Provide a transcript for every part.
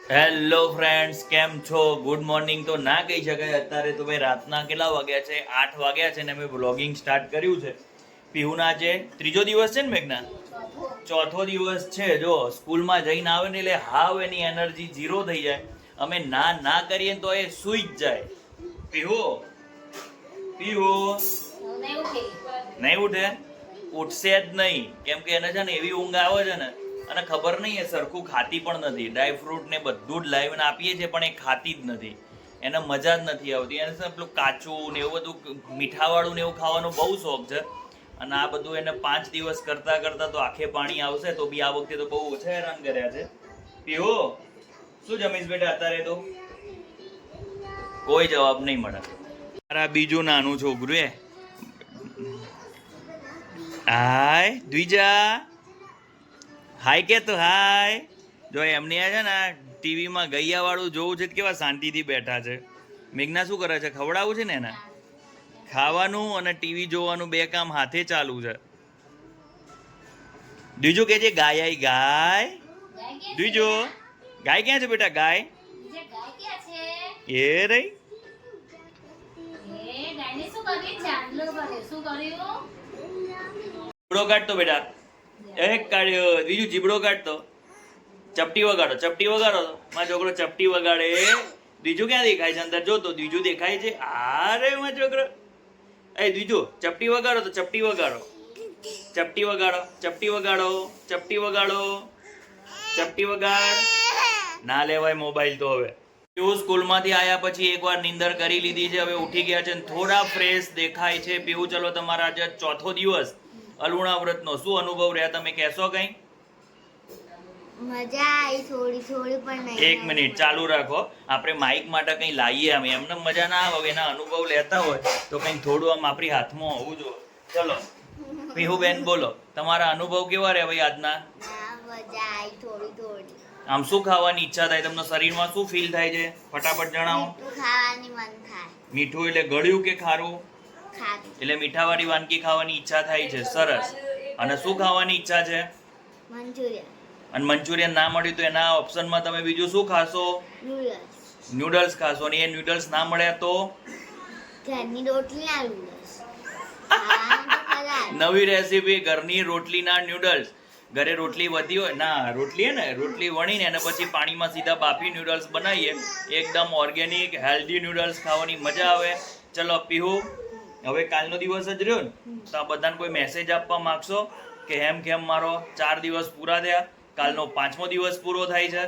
Hello friends, કેમ છો? Good morning તો ના કહી શકાય. અત્યારે તો ભાઈ રાતના કેટલા વાગ્યા છે? 8 વાગ્યા છે ને અમે વ્લોગિંગ સ્ટાર્ટ કર્યું છે. પીહુના આજે ત્રીજો દિવસ છે ને મેઘના? ચોથો દિવસ છે. જો સ્કૂલમાં જઈને આવે ને એટલે હાવ એની એનર્જી ઝીરો થઈ જાય. અમે ના કરીએ તો એ સૂઈ જ જાય. પીહુ પીહુ નહીં ઉઠે, ઉઠશે જ નહીં. કેમ કે એને છે ને એવી ઊંઘ આવે છે ને, અને ખબર નહીં એ સરખું ખાતી પણ નથી. ડ્રાયફ્રૂટ ને બધું જ લાવીને આપીએ છીએ પણ એ ખાતી જ નથી. એને મજા જ નથી આવતી. એને પેલું કાચું ને એવું બધું મીઠાવાળું ને એવું ખાવાનો બહુ શોખ છે. અને આ બધું એને 5 દિવસ કરતા કરતા તો આંખે પાણી આવશે. તો બી આ વખતે તો બહુ ઓછા હેરાન કર્યા છે. પીહુ શું જમીશ બેટા અત્યારે? તો કોઈ જવાબ નહીં મળે. મારા બીજું નાનું છોકરું હાય દ્વિજા, હાય કે તો હાય. જો એમને છે ને ટીવીમાં ગૈયા વાળું જોવું છે, કેવા શાંતિથી બેઠા છે. મેઘના શું કરે છે? ખવડાવું છે ને એને. ખાવાનું અને ટીવી જોવાનું બે કામ હાથે ચાલુ છે. દ્વિજો કે છે ગાય આઈ ગાય. દ્વિજો ગાય ક્યાં છે બેટા? ગાય એ રહી. જીબડો કાઢતો બેટા, એક કાઢ્યો. બીજું જીબડો કાઢતો. ચપટી વગાડો, ચપટી વગાડો. મારો છોકરો ચપટી વગાડે. બીજું ક્યાં દેખાય છે? અંદર જો તો બીજું દેખાય છે. અરે મારો છોકરો એ બીજું ચપટી વગાડો તો ચપટી વગાડો, ચપટી વગાડો, ચપટી વગાડો, ચપટી વગાડો, ચપટી વગાડ. ના લેવાય મોબાઈલ તો હવે. પીહુ સ્કૂલમાંથી આવ્યા પછી એકવાર નીંદર કરી લીધી છે. હવે ઉઠી ગયા છે, થોડા ફ્રેશ દેખાય છે. પીહુ ચલો, તમારા આજે ચોથો દિવસ અલુણા વ્રતનો શું અનુભવ રહ્યા? તમે કહેશો કઈ? મજા આવી થોડી થોડી પણ નહીં. એક મિનિટ ચાલુ રાખો. આપણે માઇક માટે કઈ લાવીએ. અમે એમને મજા ના આવે. એના અનુભવ લેતા હોય તો કઈ થોડું આમ આપણી હાથમાં હોવું જોઈએ. ચલો પીહુ બેન બોલો, તમારા અનુભવ કેવા રહ્યા ભાઈ આજના? મજા આવી થોડી થોડી. આમ શું ખાવાની ઈચ્છા થાય? તમને શરીરમાં શું ફીલ થાય છે? ફટાફટ જણાવો. મીઠું ખાવાની મન થાય. મીઠું એટલે ગળ્યું કે ખારું? ખાધું. એટલે મીઠાવાળી વાનગી ખાવાની ઈચ્છા થાય છે. સરસ. અને શું ખાવાની ઈચ્છા છે? મંચુરિયન. અને મંચુરિયન ના મળ્યું તો એના ઓપ્શનમાં તમે બીજું શું ખાશો? નૂડલ્સ. નૂડલ્સ ખાશો. અને એ નૂડલ્સ ના મળ્યા તો ઘરની રોટલી ના નૂડલ્સ. નવી રેસીપી, ઘરની રોટલીના નૂડલ્સ. ઘરે રોટલી વધી હોય ના, રોટલી ને રોટલી વણીને અને પછી પાણીમાં સીધા બાફી નૂડલ્સ બનાવીએ. એકદમ ઓર્ગેનિક હેલ્ધી નૂડલ્સ ખાવાની મજા આવે. ચલો પીહુ, હવે કાલનો દિવસ જ રહ્યો ને, તો આ બધાને કોઈ મેસેજ આપવા માંગશો કે કેમ મારો 4 દિવસ પૂરા થયા, કાલનો 5મો દિવસ પૂરો થાય છે,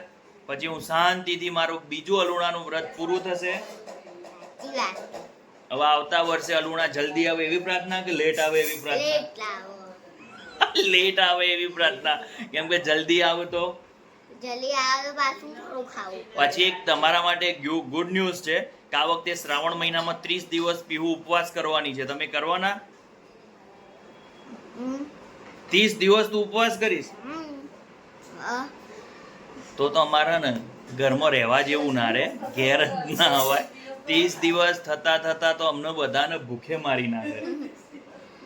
પછી હું શાંતિથી મારું બીજું અલુણાનું વ્રત પૂરું થશે. હવે આવતા વર્ષે અલુણા જલ્દી આવે એવી પ્રાર્થના કે લેટ આવે એવી પ્રાર્થના? લેટ આવે એવી પ્રાર્થના. કેમ કે જલ્દી આવે તો પાછું થોડું ખાવું. પછી એક તમારા માટે ગુડ ન્યૂઝ છે કે આ વખતે શ્રાવણ મહિનામાં 30 દિવસ પીહુ ઉપવાસ કરવાની છે. તમે કરવાના? 30 દિવસ તું ઉપવાસ કરીશ તો અમારા ને ઘરમાં રહેવા જેવું ના રે, ઘેર ના અવાય. 30 દિવસ થતા તો અમને બધાને ભૂખે મારી નાખે.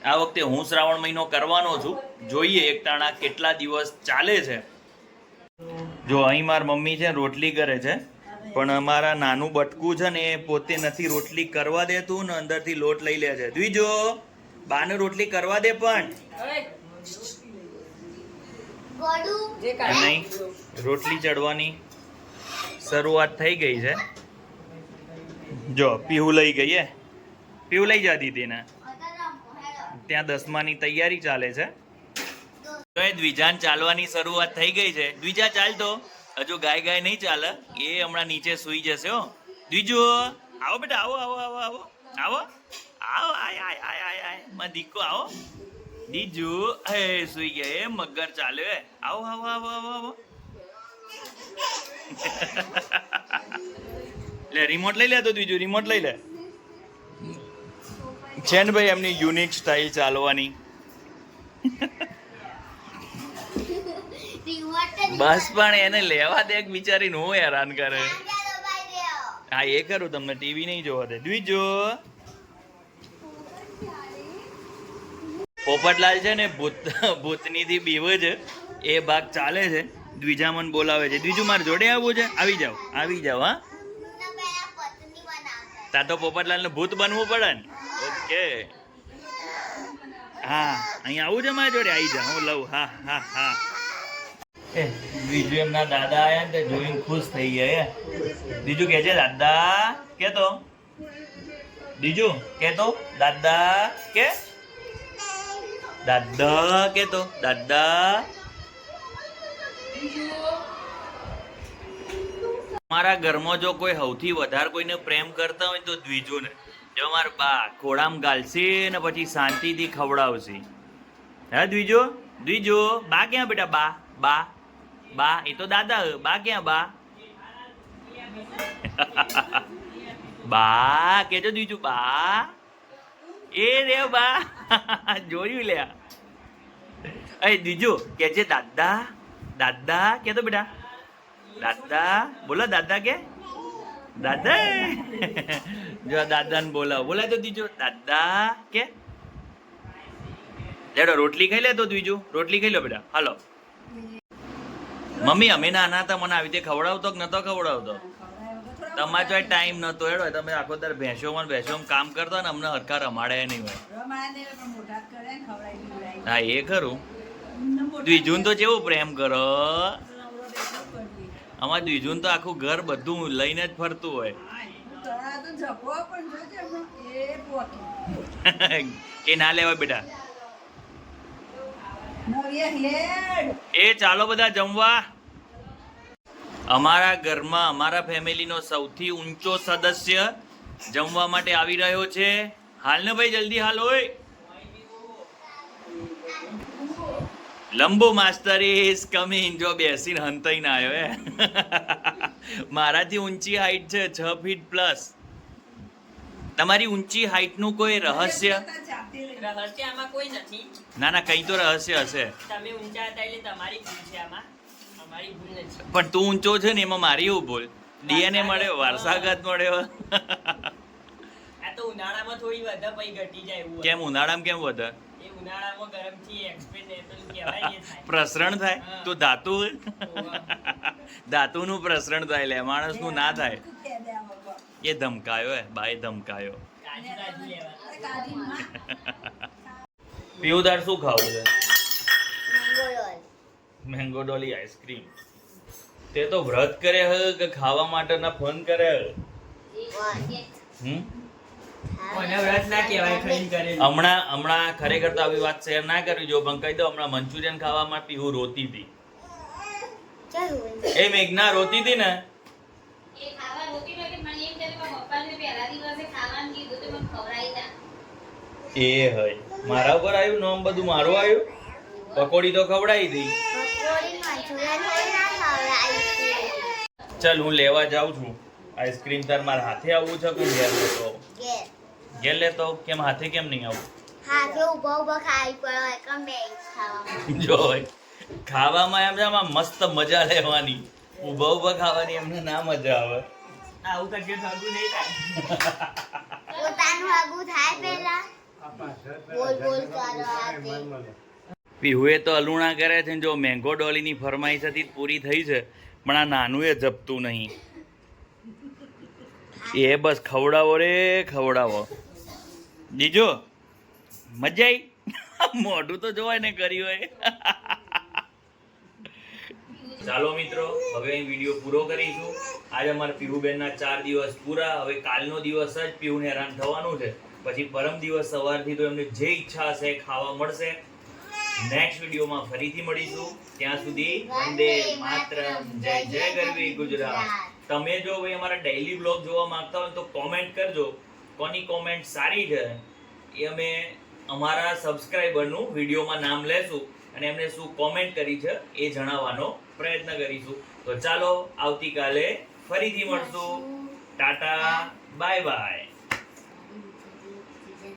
આ વખતે હું શ્રાવણ મહિનો કરવાનો છું. જોઈએ એક ટાણા કેટલા દિવસ ચાલે છે. જો અહીં માર મમ્મી છે રોટલી કરે છે, પણ અમારા નાનું બટકું છે ને એ પોતે નથી રોટલી કરવા દેતું ને અંદરથી લોટ લઈ લે છે. દ્વિજો બાને રોટલી કરવા દે પણ નહીં. રોટલી ચડવાની શરૂઆત થઈ ગઈ છે. જો પીહુ લઈ ગઈ હે. પીહુ લઈ જા દીદીને. ત્યાં 10માની તૈયારી ચાલે છે. દ્વિજાન ચાલવાની શરૂઆત થઈ ગઈ છે. દ્વિજા ચાલ તો. હજુ ગાય નહીં ચાલે. એ હમણાં નીચે સૂઈ જશે. હો દ્વિજો, આવો બેટા, આવો આવો આવો આવો આવો આવો આય આય આય આય આય માં દીકો આવો. દીજુ એ સૂઈ ગયા. એ મગર ચાલે. આવો આવો આવો આવો આવો. લે રિમોટ લઈ લે તો દ્વિજુ, રિમોટ લઈ લે. છે ને ભાઈ એમની યુનિક સ્ટાઇલ ચાલવાની. બસ પણ એને લેવા દે બિચારીને, હું હેરાન કરે. હા એ કરું, તમને ટીવી નહીં જોવા દે. દ્વિજો પોપટલાલ છે ને ભૂતનીથી બીવે છે, એ ભાગ ચાલે છે. દ્વિજા મને બોલાવે છે. દ્વિજુ મારે જોડે આવવું છે? આવી જાઓ હા. પેલા પત્ની બનાવતા તા તો પોપટલાલને ભૂત બનવું પડે ને. ઓકે હા અહીંયા આવું છે મારા જોડે? આવી જા, હું લઉં. હા હા હા. એ બીજું એમના દાદા આયા ને તે જોઈને ખુશ થઈ ગયા. બીજું કે છે દાદા કે તો બીજું કે તો દાદા કે દાદા કે તો દાદા. મારા ઘરમાં જો કોઈ સૌથી વધારે કોઈને પ્રેમ કરતા હોય તો દ્વિજુને. જો મારા બા ખોડામ ગાલશે ને પછી શાંતિથી ખવડાવશે. હે દ્વિજો? દ્વિજો બા ક્યાં બેટા? બા બા બા એ તો દાદા. બા ક્યાં? બા બા કેજો દ્વિજુ. બા એ રે બા જોયું લે. એ દ્વિજુ કે છે દાદા દાદા કે તો બેટા દાદા. બોલો દાદા કે દાદા. જો દાદાને બોલાવો. બોલાય તો દ્વિજુ દાદા કે. લેડો રોટલી ખાઈ લે તો દ્વિજુ. રોટલી ખાઈ લો બેટા. હાલો. મમ્મી અમે નાના હતા મને આવી રીતે ખવડાવતો કે નતો ખવડાવતો? તમારે જો ટાઈમ નતો હેડો તમે આખો દર ભેંસોમાં કામ કરતા ને અમને હરખા રમાડે નહીં હોય. હા એ ખરું. દ્વિજુન તો કેવું પ્રેમ કરો. અમારે દ્વિજુન તો આખું ઘર બધું લઈને જ ફરતું હોય. એ ના લેવાય બેટા. એ ચાલો બધા જમવા. અમારા ઘરમાં અમારા ફેમિલીનો સૌથી ઊંચો સદસ્ય જમવા માટે આવી રહ્યો છે. હાલ ને ભાઈ જલ્દી હાલ. હોય લંબુ માસ્ટર ઇઝ કમિંગ. જો બેસીને હંતાઈને આવ્યો હે. મારાથી ઊંચી હાઈટ છે 6 ફીટ પ્લસ. તમારી ઊંચી હાઈટ નું કોઈ રહસ્ય? રહસ્યમાં કોઈ નથી. ના ના કઈ તો રહસ્ય હશે. તમે ઊંચા હતા એટલે તમારી ભૂલ છે આમાં. અમારી ભૂલ નથી. પણ તું ઊંચો છે ને એમાં મારી એવું ભૂલ. ડીએનએ મળ્યો, વારસાગત મળ્યો. આ તો ઉનાળામાં થોડી વધે પછી ઘટી જાય એવું. કેમ ઉનાળામાં કેમ વધે? એ ઉનાળામાં ગરમથી એક્સપેન્ડ કહેવાય એ થાય. પ્રસરણ થાય. હા. તો ધાતુ ધાતુનું પ્રસરણ થાય લે માણસનું ના થાય. એ ધમકાયો હે બાએ ધમકાયો. કાજુ કાજુ લેવા. પીવુદાર શું ખાવું છે? Mango roll. Mango dolly ice cream. તે તો વ્રત કરે હે કે ખાવા માટેના ફોન કરે હે? હમ કોને વ્રત ના કહેવાય ખાઈને કરેલું. હમણાં ખરેખર તો આવી વાત શેર ના કરવી જો પણ કહી દો હમણાં મંચુરિયન ખાવામાં પીહુ રોતી હતી. ચાલો એ મેઘના રોતી હતી ને. એ ખાવા રોટી કે મને એમ કે પપ્પાને પહેલા દિવસે ખાવાનું કીધું તો મને ખવડાવી દા. એ હોય મારા ઉપર આવ્યું નામ બધું મારું આવ્યું. પકોડી તો ખવડાવી હતી. પકોડી મંચુરિયન હોય ના ખવડાવી. ચાલ હું લેવા જાઉં છું આઈસ્ક્રીમ. તાર મારા હાથે આવવું છે કે ઘેર લેતો આવું? ઘેર. ઘેર લેતો આવું? કેમ હાથે કેમ નહીં આવું? હાથે ઉભા ઉભા ખાઈ પડે કમ બે ખાવામાં. જો ખાવામાં એમ છે આમાં મસ્ત મજા લેવાની. ઊભા ઊભા ખાવાની એમને ના મજા આવે. આવું કશું થતું નહીં થાય. પોતાનું આગું થાય પહેલા. બોલ બોલ કરો હાથે. પીહુએ તો અલુણા કરે છે ને જો મેંગો ડોલીની ફરમાઈશ હતી પૂરી થઈ છે પણ આ નાનું એ જપતું નહીં. એ બસ ખવડાવો રે ખવડાવો. જીજો મજા આવી? મોઢું તો જોવાય ને કર્યું હોય. ચાલો મિત્રો હવે અહીં વિડીયો પૂરો કરીશું. આજે અમારા પીહુબેનના 4 દિવસ પૂરા. હવે કાલનો દિવસ જ પીહુને હેરાન થવાનું છે. પછી પરમ દિવસ સવારથી તો એમને જે ઈચ્છા હશે એ ખાવા મળશે. નેક્સ્ટ વિડીયોમાં ફરીથી મળીશું. ત્યાં સુધી વંદે માતરમ. જય જય ગરવી ગુજરાત. તમે જો ભાઈ અમારા ડેઈલી બ્લોગ જોવા માંગતા હોય તો કોમેન્ટ કરજો. કોની કોમેન્ટ સારી છે એ અમે અમારા સબસ્ક્રાઈબરનું વિડીયોમાં નામ લેશું અને એમને શું કોમેન્ટ કરી છે એ જણાવવાનો પ્રયત્ન કરીશું. તો ચાલો આવતીકાલે ફરીથી મળશું. Tata bye bye.